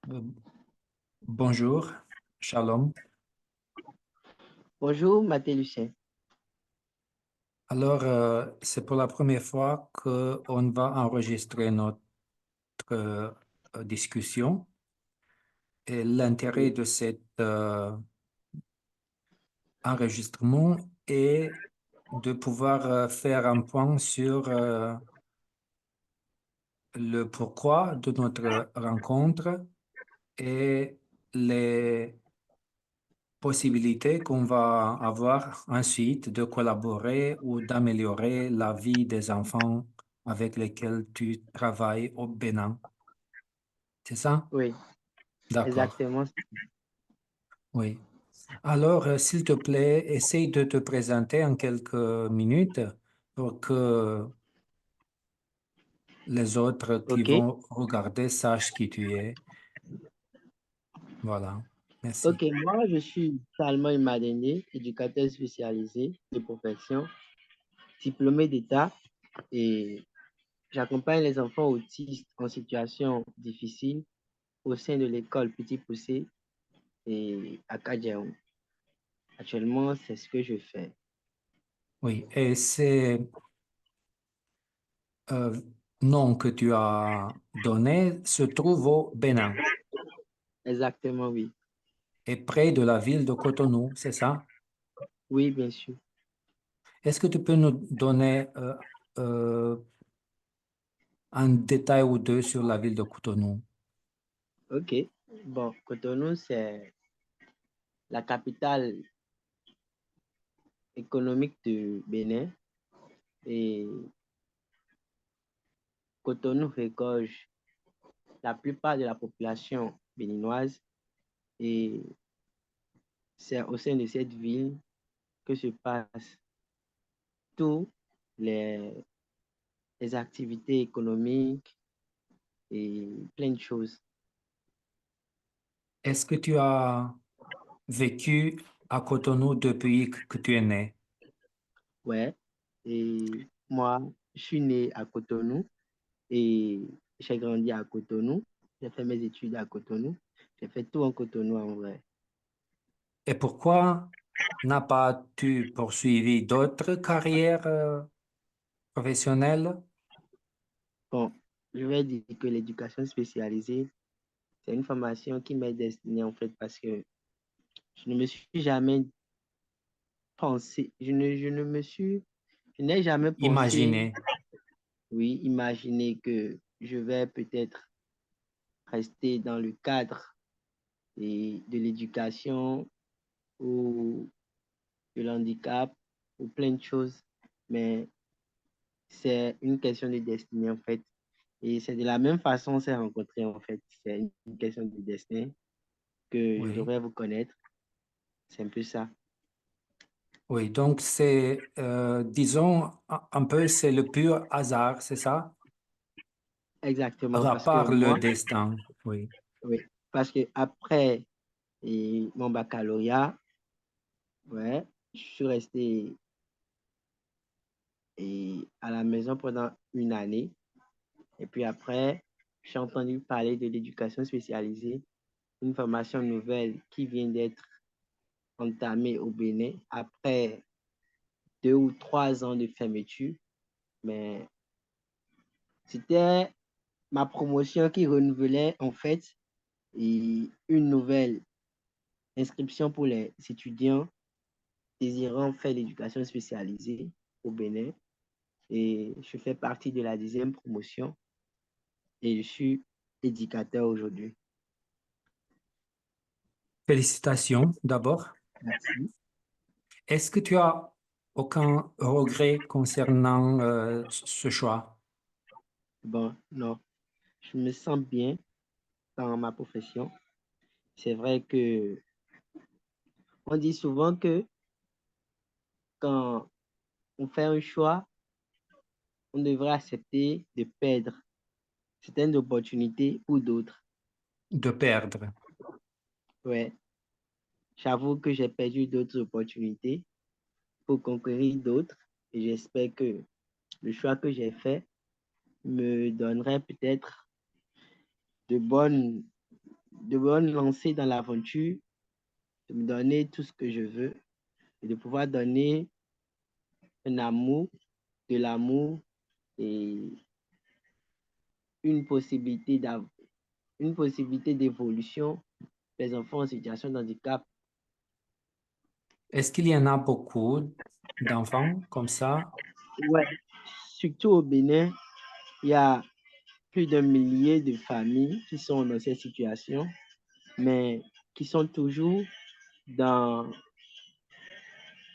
Euh, Bonjour, Shalom. Bonjour, Mathé Lucien. Alors, c'est pour la première fois qu'on va enregistrer notre euh, discussion et l'intérêt Oui, de cet enregistrement est de pouvoir faire un point sur le pourquoi de notre rencontre et les possibilité qu'on va avoir ensuite de collaborer ou d'améliorer la vie des enfants avec lesquels tu travailles au Bénin. C'est ça? oui, D'accord. exactement. Oui. Alors, s'il te plaît, essaye de te présenter en quelques minutes pour que les autres qui OK. vont regarder sachent qui tu es. Voilà. Merci. OK, moi, je suis Salman Imadene, éducateur spécialisé de profession, diplômé d'État et j'accompagne les enfants autistes en situation difficile au sein de l'école Petit Poussé et à Kadjaou. Actuellement, c'est ce que je fais. Oui. Et ces euh, noms que tu as donnés se trouvent au Bénin. Exactement, oui. Et près de la ville de Cotonou, c'est ça? Oui, bien sûr. Est-ce que tu peux nous donner euh, un détail ou deux sur la ville de Cotonou? OK. Bon, Cotonou, c'est la capitale économique du Bénin et Cotonou regorge la plupart de la population béninoise et c'est au sein de cette ville que se passent toutes les, les activités économiques et plein de choses. Est-ce que tu as vécu à Cotonou depuis que tu es né? Ouais. Et moi, je suis né à Cotonou et j'ai grandi à Cotonou. J'ai fait mes études à Cotonou. J'ai fait tout en Cotonou en vrai. Et pourquoi n'as pas tu poursuivi d'autres carrières professionnelles? Bon, je vais dire que l'éducation spécialisée, c'est une formation qui m'est destinée en fait parce que je ne me suis jamais pensé, je n'ai jamais pensé, Imaginez. oui, imaginer que je vais peut-être rester dans le cadre de l'éducation ou de l'handicap ou plein de choses, mais c'est une question de destinée en fait. Et c'est de la même façon on s'est rencontrés en fait. C'est une question de destinée que je Oui. devrais vous connaître. C'est un peu ça. Oui, donc c'est, disons, un peu, c'est le pur hasard, c'est ça? Exactement, À parce que part le moi, destin, oui. oui, parce que après mon baccalauréat, ouais, je suis resté à la maison pendant une année. Et puis après, j'ai entendu parler de l'éducation spécialisée, une formation nouvelle qui vient d'être entamée au Bénin après 2 ou 3 ans de fermeture. Mais c'était ma promotion qui renouvelait en fait une nouvelle inscription pour les étudiants désirant faire l'éducation spécialisée au Bénin. Et je fais partie de la 10e promotion et je suis éducateur aujourd'hui. Félicitations d'abord. Merci. Est-ce que tu as aucun regret concernant ce choix? Bon, non, je me sens bien dans ma profession. C'est vrai que on dit souvent que quand on fait un choix, on devrait accepter de perdre certaines opportunités pour d'autres. De perdre. Ouais, j'avoue que j'ai perdu d'autres opportunités pour conquérir d'autres et j'espère que le choix que j'ai fait me donnerait peut-être de bonnes de me lancer dans l'aventure, de me donner tout ce que je veux et de pouvoir donner un amour, de l'amour et une possibilité une possibilité d'évolution des enfants en situation de handicap. Est-ce qu'il y en a beaucoup d'enfants comme ça? Ouais, surtout au Bénin, il y a plus d'un millier de familles qui sont dans cette situation, mais qui sont toujours dans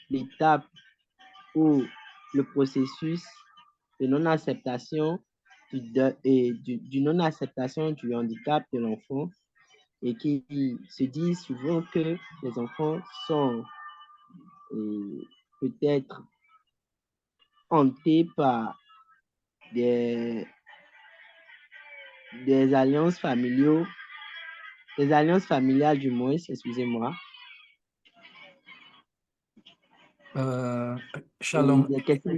l'étape où le processus de non-acceptation du non-acceptation du handicap de l'enfant et qui se disent souvent que les enfants sont peut-être hantés par des, des alliances familiaux, des alliances familiales du moins, excusez-moi, Euh, et Shalom, des questions.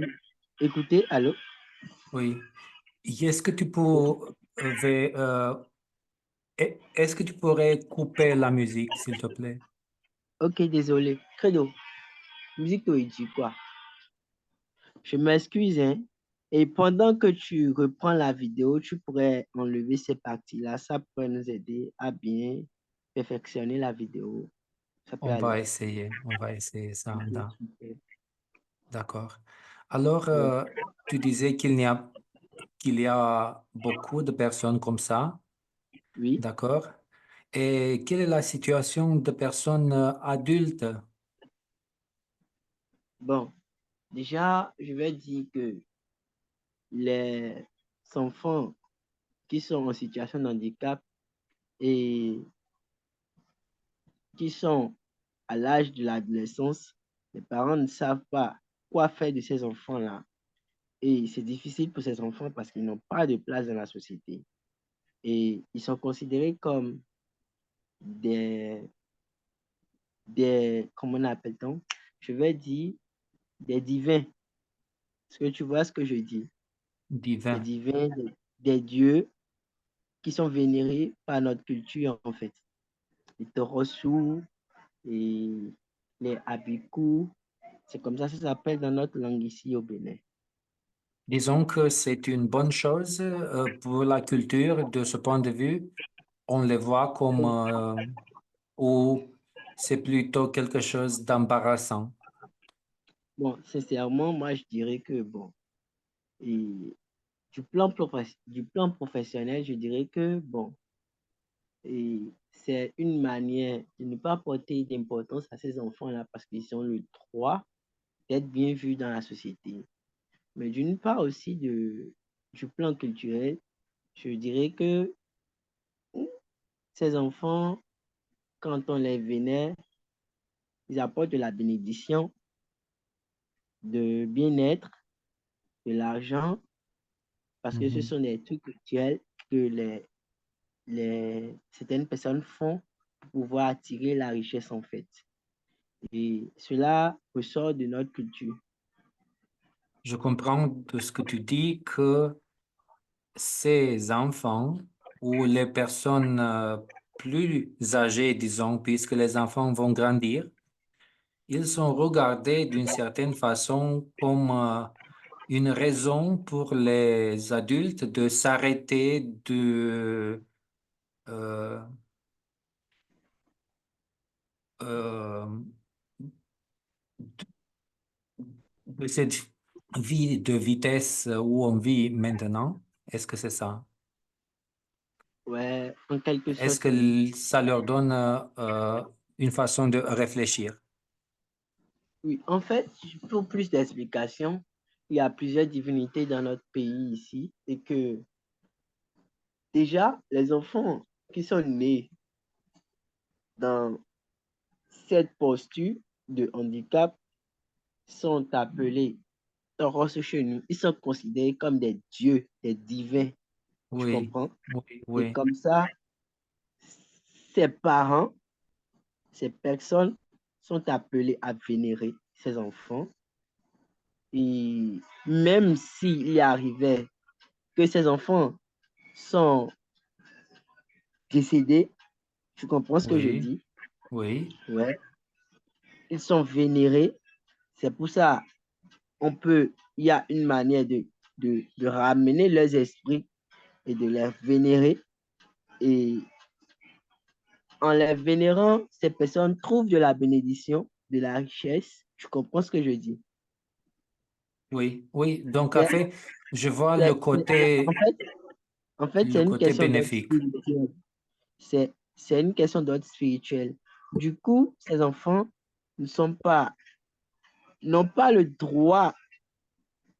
Écoutez, allô? oui. Est-ce que tu pouvais, est-ce que tu pourrais couper la musique, s'il te plaît? Ok, désolé. Credo, musique tu dis quoi? Je m'excuse, hein. Et pendant que tu reprends la vidéo, tu pourrais enlever ces parties-là. Ça pourrait nous aider à bien perfectionner la vidéo. Ça peut aller. On va essayer ça. Ok, super. D'accord. Alors, Ouais. tu disais qu'il y a beaucoup de personnes comme ça, Oui. d'accord? Et quelle est la situation de personnes adultes? Bon, déjà, je vais dire que les enfants qui sont en situation de handicap et qui sont à l'âge de l'adolescence, les parents ne savent pas quoi faire de ces enfants-là. Et c'est difficile pour ces enfants parce qu'ils n'ont pas de place dans la société. Et ils sont considérés comme des, comment on appelle-t-on? Je vais dire des divins. Est-ce que tu vois ce que je dis? Des Divins. divins, des dieux qui sont vénérés par notre culture, en fait. Les Torossou et les Abikou, c'est comme ça que ça s'appelle dans notre langue ici au Bénin. Disons que c'est une bonne chose pour la culture de ce point de vue. On les voit comme ou c'est plutôt quelque chose d'embarrassant. Bon, sincèrement, moi, je dirais que, bon, et du plan professionnel, je dirais que, bon, et c'est une manière de ne pas porter d'importance à ces enfants-là parce qu'ils ont le droit d'être bien vus dans la société. Mais d'une part aussi du plan culturel, je dirais que ces enfants, quand on les vénère, ils apportent de la bénédiction, de bien-être, de l'argent, parce que ce Mhm. sont des trucs culturels que certaines personnes font pour pouvoir attirer la richesse en fait. Et cela ressort de notre culture. Je comprends de ce que tu dis que ces enfants ou les personnes plus âgées, disons, puisque les enfants vont grandir, ils sont regardés d'une certaine façon comme une raison pour les adultes de s'arrêter euh, euh, de cette vie de vitesse où on vit maintenant. Est-ce que c'est ça? Ouais, en quelque Est-ce sorte, oui. que ça leur donne une façon de réfléchir? Oui, en fait, pour plus d'explications, il y a plusieurs divinités dans notre pays ici et que déjà, les enfants qui sont nés dans cette posture de handicap sont appelés Tauros chez nous. Ils sont considérés comme des dieux, des divins, tu Oui, comprends? oui, Et oui. comme ça, ces parents, ces personnes sont appelées à vénérer ces enfants. Et même s'il y arrivait que ces enfants sont décédés, Tu comprends ce que je Oui, dis? oui, Ouais. Ils sont vénérés. C'est pour ça, il y a une manière de ramener leurs esprits et de les vénérer. Et en les vénérant, ces personnes trouvent de la bénédiction, de la richesse. Tu comprends ce que je dis? oui, oui. Donc, en C'est, fait, je vois c'est- en fait, le c'est une côté question d'ordre bénéfique. spirituel. C'est une question d'ordre spirituel. Du coup, ces enfants ne sont pas, n'ont pas le droit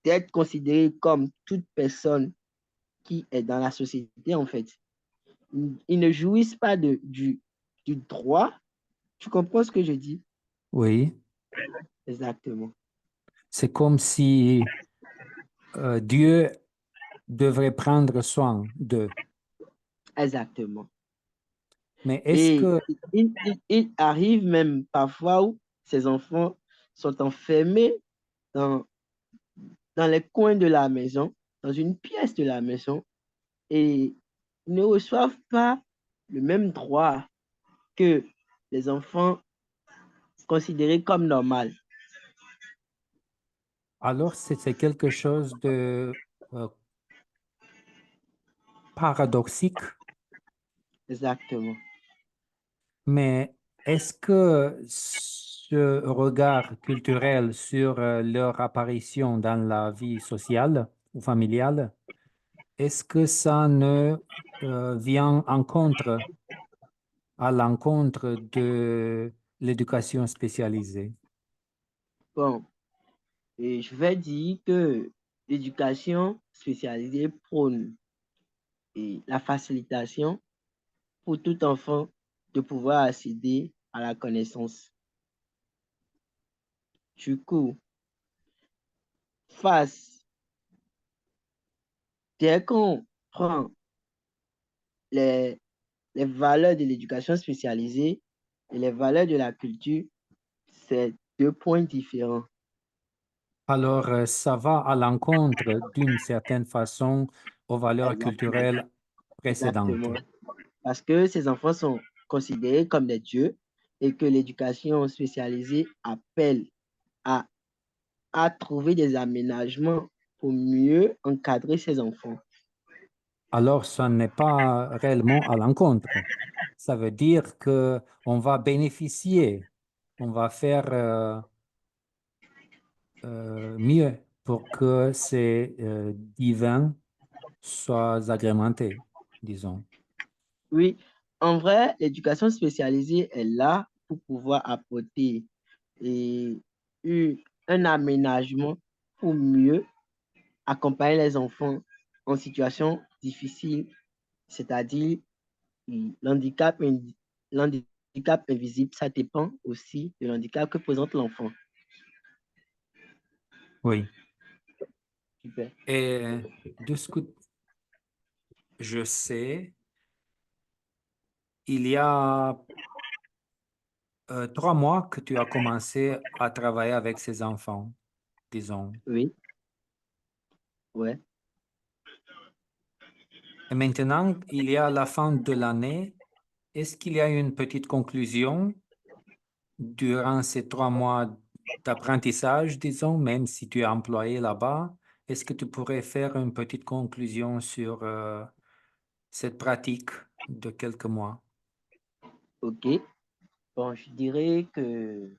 d'être considérés comme toute personne qui est dans la société, en fait. Ils ne jouissent pas du droit. Tu comprends ce que je dis? Oui, Exactement. c'est comme si Dieu devrait prendre soin d'eux. Exactement. Mais est-ce Et que, il arrive même parfois où ces enfants sont enfermés dans, dans les coins de la maison, dans une pièce de la maison, et ne reçoivent pas le même droit que les enfants considérés comme normal. alors c'est quelque chose de euh, paradoxique, Exactement. mais est-ce que ce regard culturel sur leur apparition dans la vie sociale ou familiale, est-ce que ça ne vient à l'encontre de l'éducation spécialisée? Bon, et je vais dire que l'éducation spécialisée prône la facilitation pour tout enfant de pouvoir accéder à la connaissance. Du coup, face, dès qu'on prend les, les valeurs de l'éducation spécialisée et les valeurs de la culture, c'est deux points différents. Alors, ça va à l'encontre d'une certaine façon aux valeurs Exactement. culturelles précédentes. Exactement. Parce que ces enfants sont considérés comme des dieux et que l'éducation spécialisée appelle à, à trouver des aménagements pour mieux encadrer ces enfants. Alors, ça n'est pas réellement à l'encontre. Ça veut dire que on va bénéficier, on va faire mieux pour que ces divins soient agrémentés, disons. Oui, en vrai, l'éducation spécialisée est là pour pouvoir apporter et, un aménagement pour mieux accompagner les enfants en situation difficile, c'est-à-dire l'handicap, l'handicap invisible, ça dépend aussi de l'handicap que présente l'enfant. Oui. Super. Et de ce que je sais, il y a 3 mois que tu as commencé à travailler avec ces enfants, disons. Oui, ouais. Et maintenant, il y a la fin de l'année. Est-ce qu'il y a une petite conclusion durant ces 3 mois d'apprentissage, disons, même si tu es employé là-bas? Est-ce que tu pourrais faire une petite conclusion sur cette pratique de quelques mois? OK. Bon, je dirais que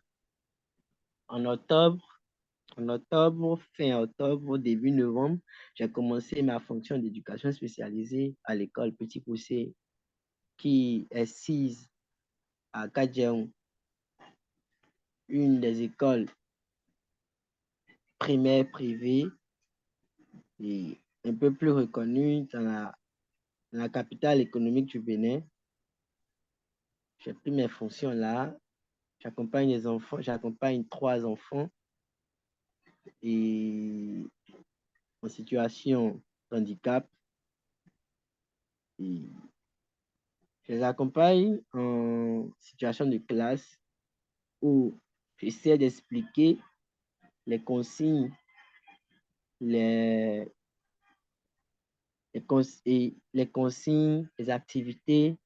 en octobre, fin octobre, début novembre, j'ai commencé ma fonction d'éducation spécialisée à l'école Petit Poussé qui est sise à Kadjaou, une des écoles primaires privées et un peu plus reconnue dans la capitale économique du Bénin. J'ai pris mes fonctions là. J'accompagne les enfants, j'accompagne 3 enfants et en situation de handicap. Et je les accompagne en situation de classe où j'essaie d'expliquer les consignes, les, les consignes, les activités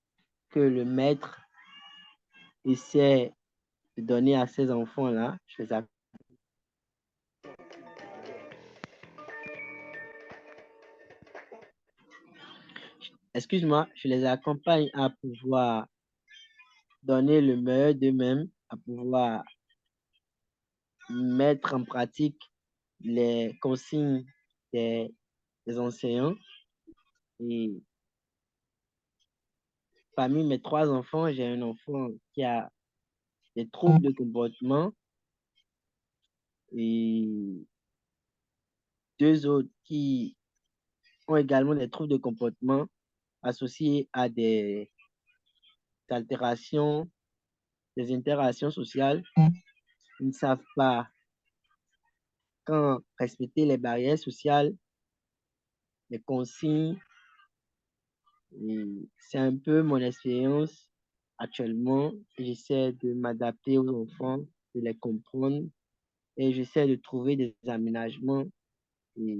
que le maître essaie de donner à ses enfants-là, excuse-moi, je les accompagne à pouvoir donner le meilleur d'eux-mêmes, à pouvoir mettre en pratique les consignes des, des enseignants. Et parmi mes trois enfants, j'ai un enfant qui a des troubles de comportement et deux autres qui ont également des troubles de comportement associés à des altérations, des interactions sociales. Ils ne savent pas quand respecter les barrières sociales, les consignes. Et c'est un peu mon expérience actuellement. J'essaie de m'adapter aux enfants, de les comprendre et j'essaie de trouver des aménagements et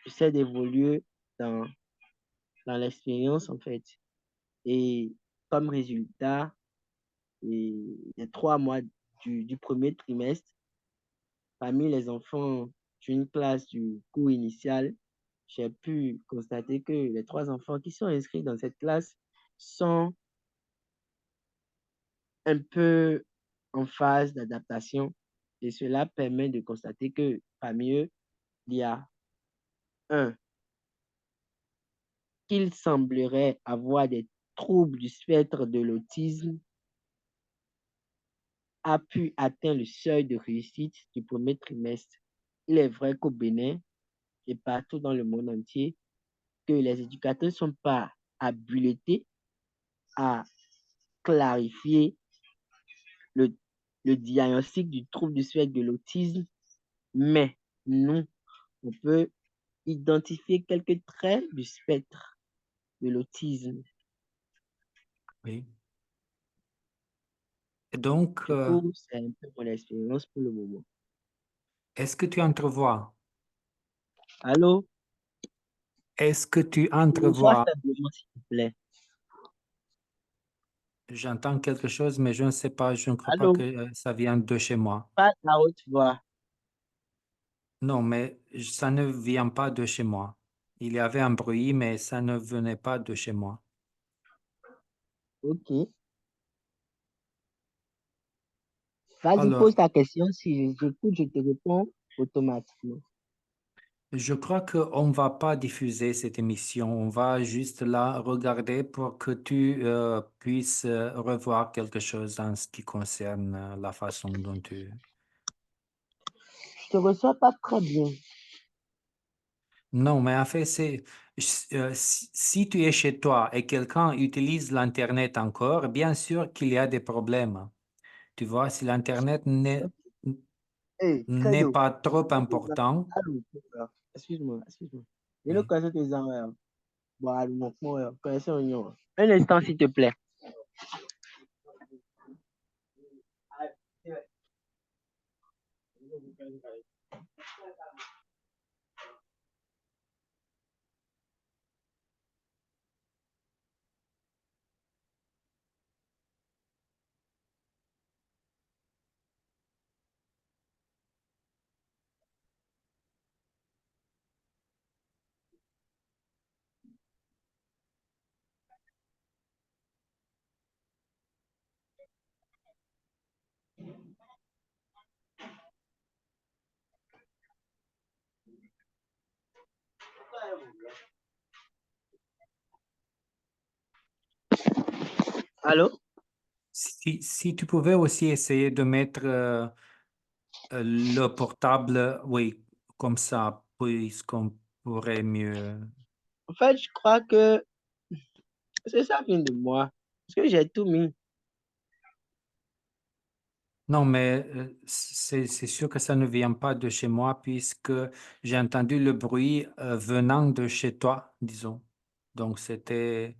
j'essaie d'évoluer dans, dans l'expérience en fait. Et comme résultat, les 3 mois du premier trimestre, parmi les enfants d'une classe du cours initial, j'ai pu constater que les trois enfants qui sont inscrits dans cette classe sont un peu en phase d'adaptation et cela permet de constater que parmi eux, il y a un qu'il semblerait avoir des troubles du spectre de l'autisme a pu atteindre le seuil de réussite du premier trimestre. Il est vrai qu'au Bénin et partout dans le monde entier, que les éducateurs ne sont pas habilités à clarifier le, le diagnostic du trouble du spectre de l'autisme, mais nous, on peut identifier quelques traits du spectre de l'autisme. Oui. Et donc, Du coup, c'est un peu mon expérience pour le moment. est-ce que tu entrevois? Allô? Est-ce que tu Bonsoir entrevois? faiblement, s'il te plaît. J'entends quelque chose, mais je ne sais pas, je ne crois pas Allô? que ça vient de chez moi. Pas à haute voix. Non, mais ça ne vient pas de chez moi. Il y avait un bruit, mais ça ne venait pas de chez moi. Ok. Vas-y, Alors, pose ta question. Si j'écoute, je te réponds automatiquement. je crois qu'on ne va pas diffuser cette émission. On va juste la regarder pour que tu puisses revoir quelque chose en ce qui concerne la façon dont tu... Je te reçois pas très bien. Non, mais en fait, si tu es chez toi et quelqu'un utilise l'Internet encore, bien sûr qu'il y a des problèmes. Tu vois, si l'Internet Hey, n'est Credo. pas trop important, Allô? Excuse-moi, excuse-moi. Je ne oui. connais tes envers. Bon, allô, moi, connaissez un un instant, s'il te plaît. Allô? Si tu pouvais aussi essayer de mettre le portable, oui, comme ça, puisqu'on pourrait mieux. En fait, je crois que c'est ça vient de moi. Parce que j'ai tout mis. Non, mais c'est sûr que ça ne vient pas de chez moi puisque j'ai entendu le bruit venant de chez toi, disons. Donc c'était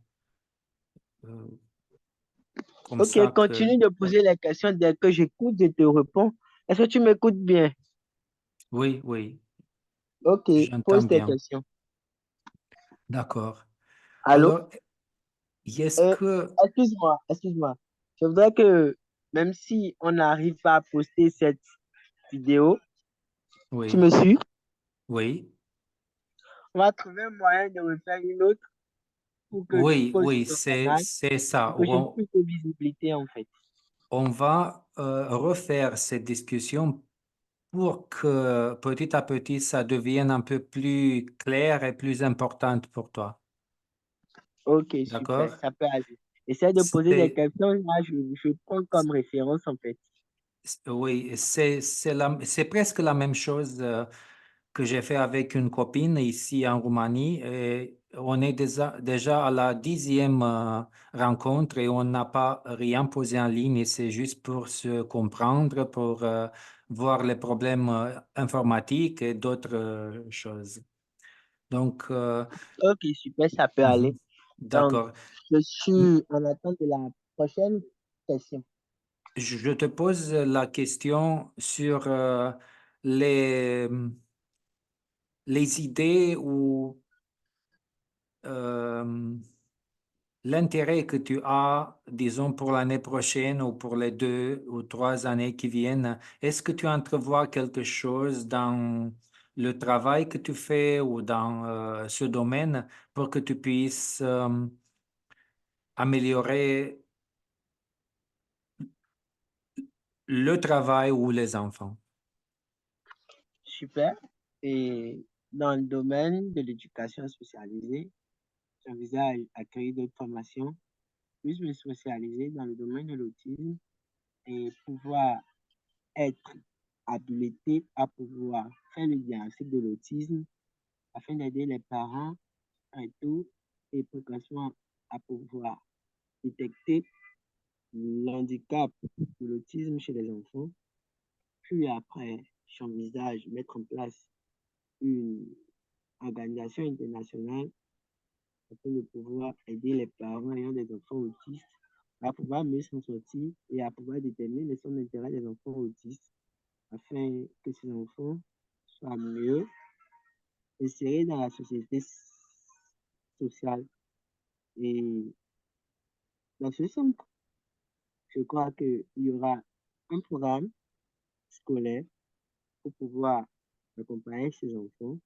euh, comme Ok, ça que... continue de poser les questions dès que j'écoute, je te réponds. Est-ce que tu m'écoutes bien? Oui, oui, Ok, j'entends pose tes bien. questions. D'accord. Allô? Alors, Est-ce Euh, que... excuse-moi. Je voudrais que, même si on n'arrive pas à poster cette vidéo, tu Oui, me suis? oui, On va trouver un moyen de refaire une autre pour que tu oui, poses sur oui, ton canal, c'est pour ça. que j'ai plus de visibilité, en fait. On va refaire cette discussion pour que petit à petit, ça devienne un peu plus clair et plus importante pour toi. Ok, super, D'accord? ça peut aller. Essaie de poser des C'est, questions, là, je prends comme référence, en fait. oui, c'est presque la même chose que j'ai fait avec une copine ici en Roumanie. Et on est déjà à la 10e rencontre et on n'a pas rien posé en ligne. Et c'est juste pour se comprendre, pour voir les problèmes informatiques et d'autres choses. Donc, Ok, super, ça peut aller. mhm, Donc, d'accord. je M- suis en attente de la prochaine question. Je te pose la question sur les, les idées ou euh, l'intérêt que tu as, disons, pour l'année prochaine ou pour les 2 ou 3 années qui viennent. Est-ce que tu entrevois quelque chose dans le travail que tu fais ou dans ce domaine pour que tu puisses améliorer le travail ou les enfants? Super. Et dans le domaine de l'éducation spécialisée, j'envisage accueillir d'autres formations, plus me spécialiser dans le domaine de l'autisme et pouvoir être habilité à pouvoir faire le diagnostic de l'autisme afin d'aider les parents et tout, et progressivement à pouvoir détecter l'handicap de l'autisme chez les enfants. Puis après, j'envisage mettre en place une organisation internationale afin de pouvoir aider les parents ayant des enfants autistes à pouvoir mieux s'en sortir et à pouvoir déterminer les centres d'intérêt des enfants autistes afin que ces enfants soient mieux insérés dans la société sociale. Et dans ce sens, je crois qu'il y aura un programme scolaire pour pouvoir accompagner ces enfants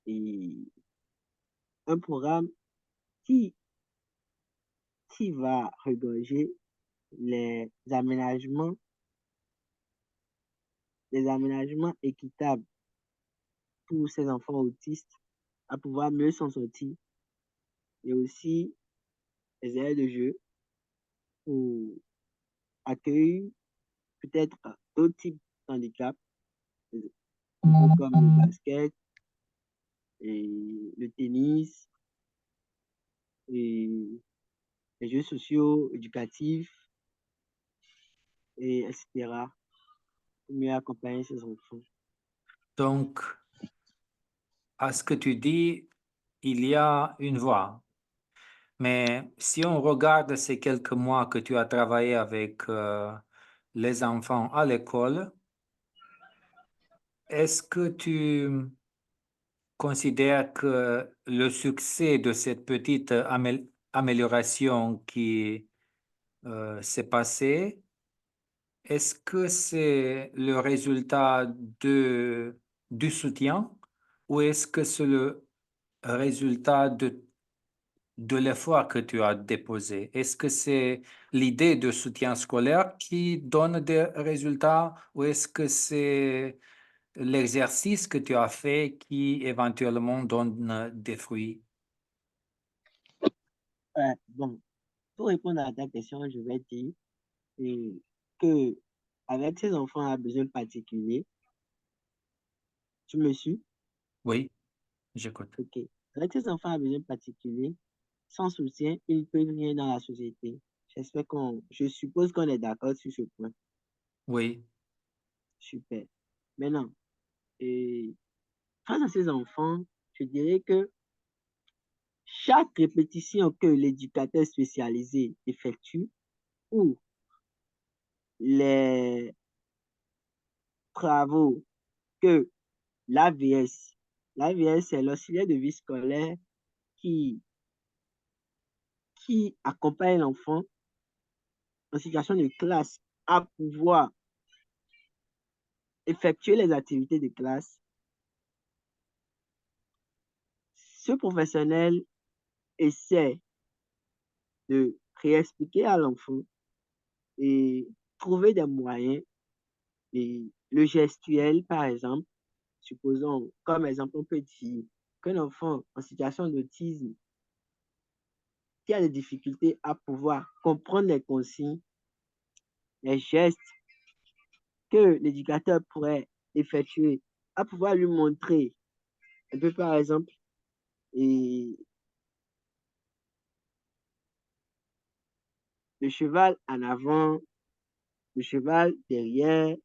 et un programme qui, qui va regorger les aménagements, les aménagements équitables pour ces enfants autistes à pouvoir mieux s'en sortir et aussi les aires de jeu pour accueillir peut-être d'autres types d'handicaps comme le basket et le tennis et les jeux sociaux, éducatifs, et etc. pour mieux accompagner ces enfants. Donc, à ce que tu dis, il y a une voie. Mais si on regarde ces quelques mois que tu as travaillé avec les enfants à l'école, est-ce que tu considères que le succès de cette petite amélioration qui s'est passée, est-ce que c'est le résultat du soutien ou est-ce que c'est le résultat de l'effort que tu as déposé? Est-ce que c'est l'idée de soutien scolaire qui donne des résultats ou est-ce que c'est l'exercice que tu as fait qui éventuellement donne des fruits? Bon, pour répondre à ta question, je vais dire que avec ces enfants à besoins particuliers, tu me suis? Oui, j'écoute. Ok. Avec ces enfants à besoins particuliers, sans soutien, ils ne peuvent rien dans la société. Je suppose qu'on est d'accord sur ce point. Oui. Super. Maintenant, et face à ces enfants, je dirais que chaque répétition que l'éducateur spécialisé effectue ou les travaux que l'AVS, l'AVS c'est l'auxiliaire de vie scolaire qui qui accompagne l'enfant en situation de classe à pouvoir effectuer les activités de classe, ce professionnel essaie de réexpliquer à l'enfant et trouver des moyens. Et le gestuel, par exemple, supposons, comme exemple, on peut dire qu'un enfant en situation d'autisme qui a des difficultés à pouvoir comprendre les consignes, les gestes que l'éducateur pourrait effectuer, à pouvoir lui montrer un peu, par exemple, et le cheval en avant, le cheval derrière,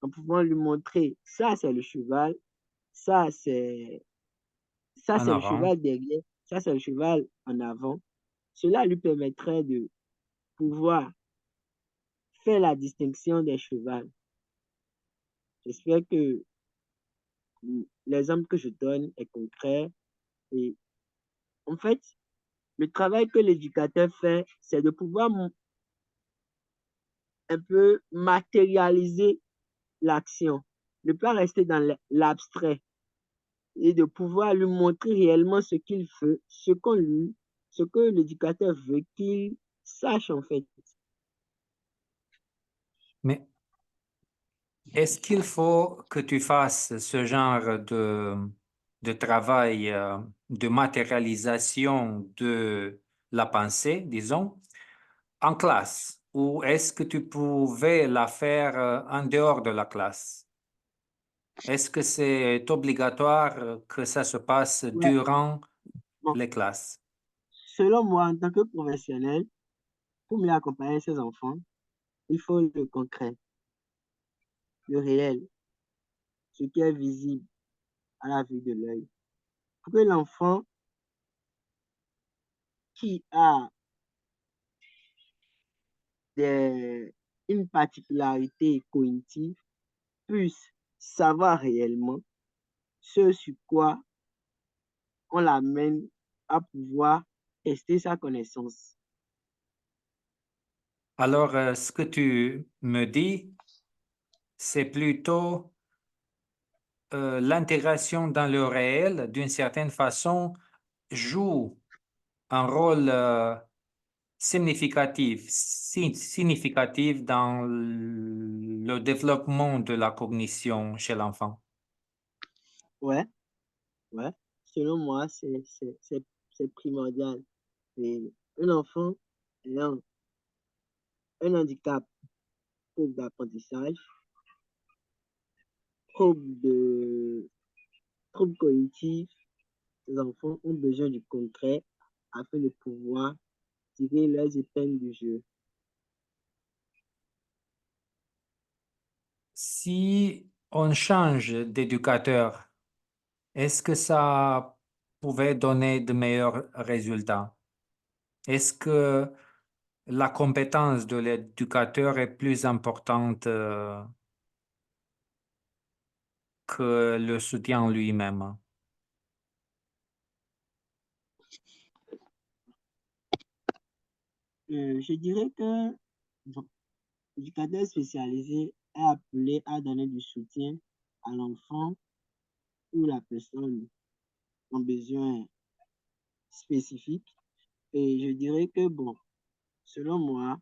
en pouvant lui montrer, ça c'est le cheval, ça c'est ça En c'est le avant. cheval derrière, ça c'est le cheval en avant. Cela lui permettrait de pouvoir faire la distinction des chevaux. J'espère que l'exemple que je donne est concret. Et en fait, le travail que l'éducateur fait, c'est de pouvoir un peu matérialiser l'action, ne pas rester dans l'abstrait et de pouvoir lui montrer réellement ce qu'il veut, ce que l'éducateur veut qu'il sache en fait. Mais est-ce qu'il faut que tu fasses ce genre de travail de matérialisation de la pensée, disons, en classe, ou est-ce que tu pouvais la faire en dehors de la classe? Est-ce que c'est obligatoire que ça se passe Ouais, durant bon, les classes? selon moi, en tant que professionnel, pour mieux accompagner ses enfants, il faut le concret, le réel, ce qui est visible à la vue de l'œil. Pour que l'enfant qui a des, une particularité cognitive puisse savoir réellement ce sur quoi on l'amène à pouvoir tester sa connaissance. Alors, ce que tu me dis, c'est plutôt l'intégration dans le réel, d'une certaine façon, joue un rôle significatif dans le développement de la cognition chez l'enfant. Ouais, ouais. Selon moi, c'est primordial. Et un enfant ayant un handicap, trouble d'apprentissage, trouble de trouble cognitif, les enfants ont besoin du concret afin de pouvoir tirer leurs épingles du jeu. Si on change d'éducateur, est-ce que ça pouvait donner de meilleurs résultats? Est-ce que la compétence de l'éducateur est plus importante que le soutien lui-même? Je dirais que bon, l'éducateur spécialisé est appelé à donner du soutien à l'enfant ou la personne en besoin spécifique. Et je dirais que, bon, selon moi,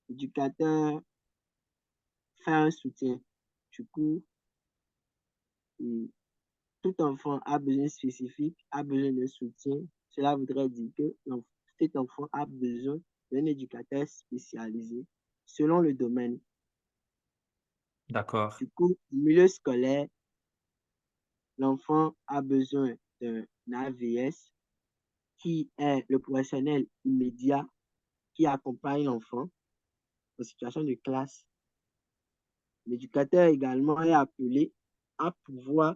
l'éducateur fait un soutien. Du coup, et tout enfant a besoin spécifique, a besoin de soutien. Cela voudrait dire que cet enfant a besoin d'un éducateur spécialisé selon le domaine. D'accord. Du coup, au milieu scolaire, l'enfant a besoin d'un AVS qui est le professionnel immédiat qui accompagne l'enfant en situation de classe. L'éducateur également est appelé à pouvoir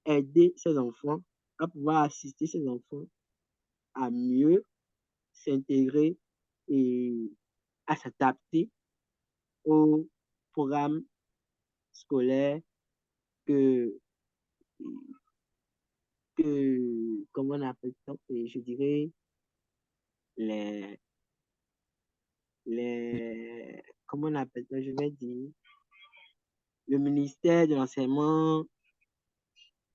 aider ses enfants, à pouvoir assister ses enfants à mieux s'intégrer et à s'adapter au programme scolaire que, comment on appelle ça, et je dirais, les, comment on appelle ça, je vais dire, le ministère de l'enseignement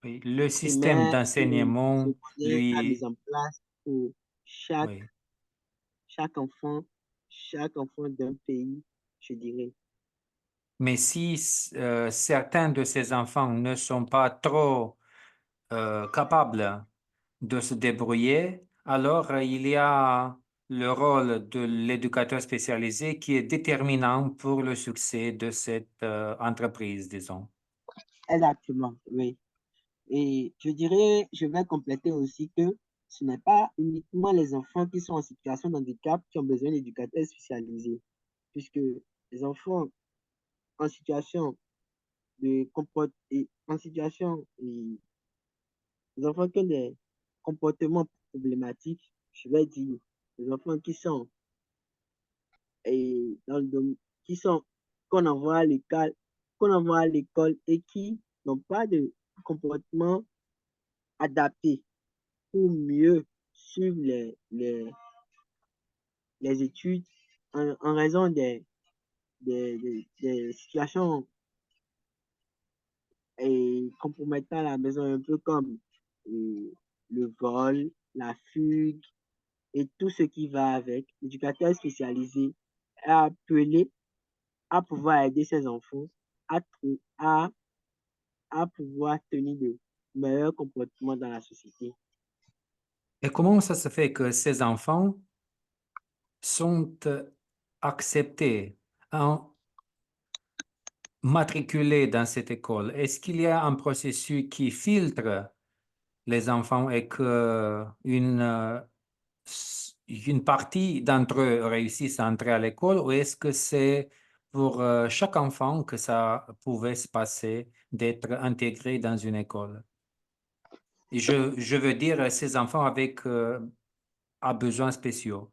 Oui, le système primaire et d'enseignement, secondaire a mis lui, en place pour chaque, oui. chaque enfant, chaque enfant d'un pays, je dirais. Mais si certains de ces enfants ne sont pas trop capables de se débrouiller, alors il y a le rôle de l'éducateur spécialisé qui est déterminant pour le succès de cette entreprise, disons. Exactement, oui. Et je dirais, je vais compléter aussi que ce n'est pas uniquement les enfants qui sont en situation de handicap qui ont besoin d'éducateurs spécialisés, puisque les enfants en situation en situation, les enfants qui ont des comportements problématiques, je vais dire, les enfants qui sont, dans le qui sont, qu'on envoie à l'école et qui n'ont pas de comportement adapté pour mieux suivre les études en raison des situations compromettant la maison, un peu comme euh, le vol, la fugue et tout ce qui va avec. L'éducateur spécialisé est appelé à pouvoir aider ses enfants à, à, à pouvoir tenir de meilleurs comportements dans la société. Et comment ça se fait que ces enfants sont acceptés, matriculés dans cette école? Est-ce qu'il y a un processus qui filtre les enfants et que une partie d'entre eux réussissent à entrer à l'école ou est-ce que c'est pour chaque enfant que ça pouvait se passer d'être intégré dans une école? Et je veux dire ces enfants avec à besoins spéciaux.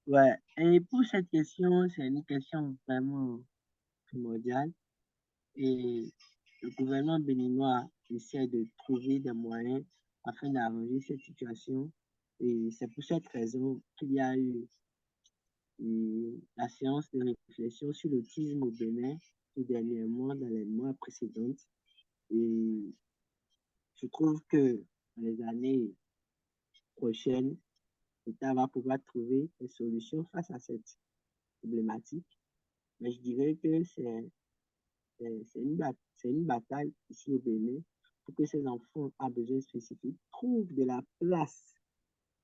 Ouais. Et pour cette question, c'est une question vraiment primordiale. Et le gouvernement béninois essaie de trouver des moyens afin d'arranger cette situation. Et c'est pour cette raison qu'il y a eu la séance de réflexion sur l'autisme au Bénin tout dernièrement dans les mois précédents. Et je trouve que dans les années prochaines, l'État va pouvoir trouver des solutions face à cette problématique. Mais je dirais que c'est une bataille ici au Bénin pour que ces enfants à besoins spécifiques trouvent de la place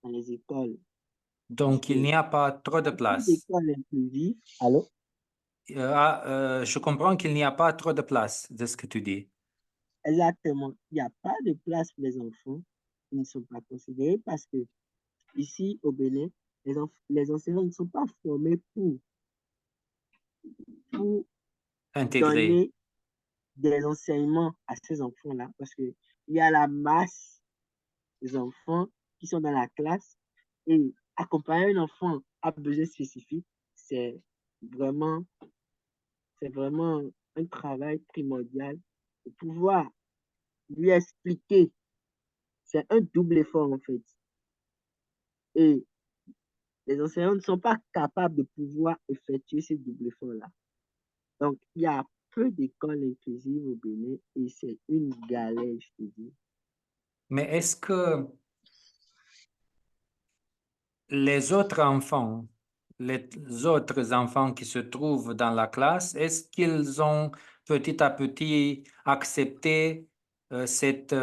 dans les écoles. Donc, Puisque il n'y a pas trop de beaucoup place. d'écoles inclusives, allô? Je comprends qu'il n'y a pas trop de place de ce que tu dis. Exactement. Il n'y a pas de place pour les enfants qui ne sont pas considérés parce que ici au Bénin, les enseignants ne sont pas formés pour Intégré. donner des enseignements à ces enfants-là parce qu'il y a la masse des enfants qui sont dans la classe et accompagner un enfant à besoins spécifiques, c'est vraiment, c'est vraiment un travail primordial de pouvoir lui expliquer. C'est un double effort en fait. Et les enseignants ne sont pas capables de pouvoir effectuer ce double effort-là. Donc, il y a peu d'écoles inclusives au Bénin et c'est une galère, je te dis. Mais est-ce que les autres enfants, les autres enfants qui se trouvent dans la classe, est-ce qu'ils ont petit à petit accepté cette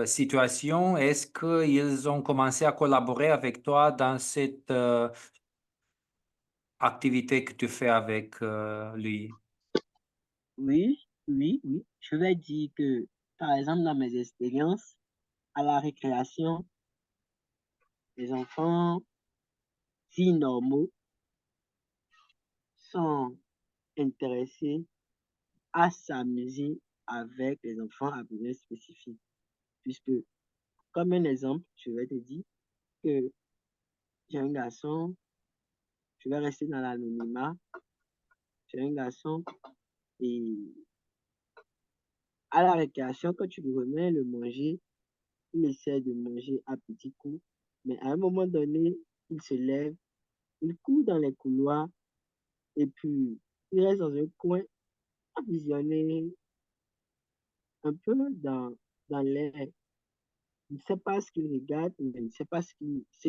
situation? Est-ce qu'ils ont commencé à collaborer avec toi dans cette activité que tu fais avec lui? Oui, oui, oui. Je vais dire que, par exemple, dans mes expériences, à la récréation, les enfants dits normaux sont intéressés à s'amuser avec les enfants à besoins spécifiques. Puisque, comme un exemple, je vais te dire que j'ai un garçon, je vais rester dans l'anonymat, j'ai un garçon et à la récréation, quand tu lui remets le manger, il essaie de manger à petits coups, mais à un moment donné, il se lève, il court dans les couloirs et puis il reste dans un coin à visionner un peu dans l'air. Je ne sais pas ce qu'il regarde, mais je ne sais pas ce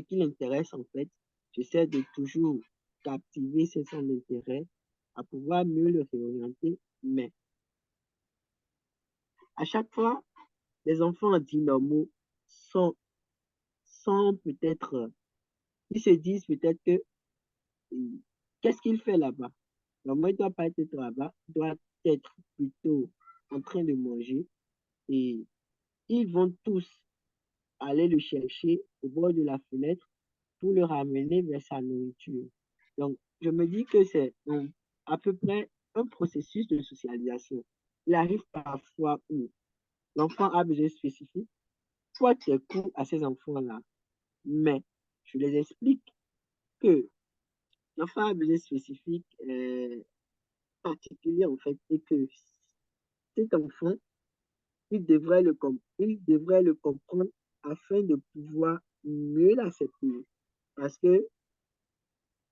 qui l'intéresse en fait. J'essaie de toujours captiver ses centres d'intérêt à pouvoir mieux le réorienter, mais à chaque fois, les enfants dits normaux sont, sont peut-être, ils se disent peut-être que qu'est-ce qu'il fait là-bas? Normalement, il ne doit pas être là-bas, il doit être plutôt en train de manger et ils vont tous aller le chercher au bord de la fenêtre pour le ramener vers sa nourriture. Donc, je me dis que c'est à peu près un processus de socialisation. Il arrive parfois où l'enfant a besoin spécifique, soit des cours à ces enfants-là, mais je les explique que l'enfant a besoin spécifique particulier en fait, et que cet enfant, il devrait le comprendre afin de pouvoir mieux l'accepter. Parce que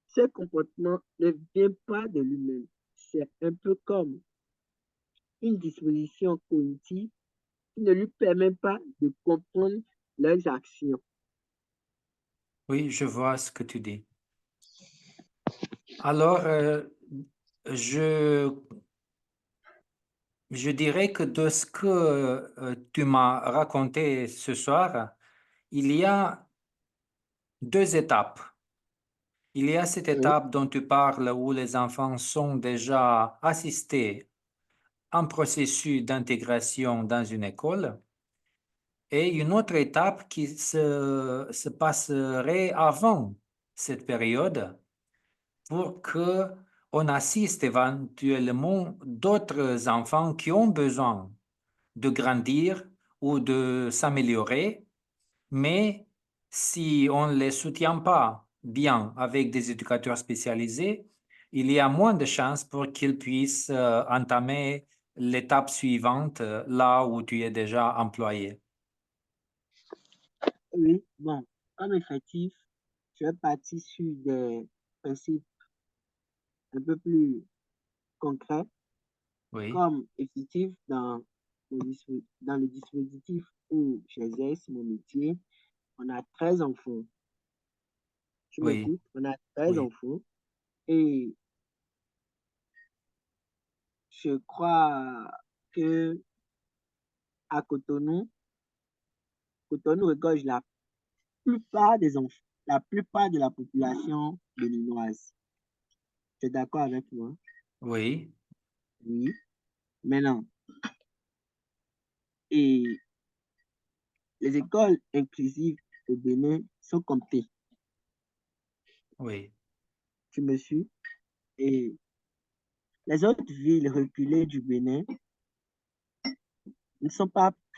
ce comportement ne vient pas de lui-même. C'est un peu comme une disposition cognitive qui ne lui permet pas de comprendre leurs actions. Oui, je vois ce que tu dis. Alors, je, je dirais que de ce que tu m'as raconté ce soir, il y a deux étapes. Il y a cette Oui, étape dont tu parles où les enfants sont déjà assistés à un processus d'intégration dans une école et une autre étape qui se passerait avant cette période pour que on assiste éventuellement d'autres enfants qui ont besoin de grandir ou de s'améliorer, mais si on ne les soutient pas bien avec des éducateurs spécialisés, il y a moins de chances pour qu'ils puissent entamer l'étape suivante là où tu es déjà employé. oui, bon, comme effectif, je vais partir sur des principes un peu plus concrets, Oui, comme effectif dans le dispositif où j'exerce mon métier. On a 13 enfants. Tu oui, m'écoutes? On a 13 oui, enfants. Et je crois que à Cotonou regorge la plupart des enfants, la plupart de la population béninoise. Tu es d'accord avec moi? oui, Oui. Maintenant, et les écoles inclusives au Bénin sont comptées. oui. Tu me suis? Et les autres villes reculées du Bénin ne sont pas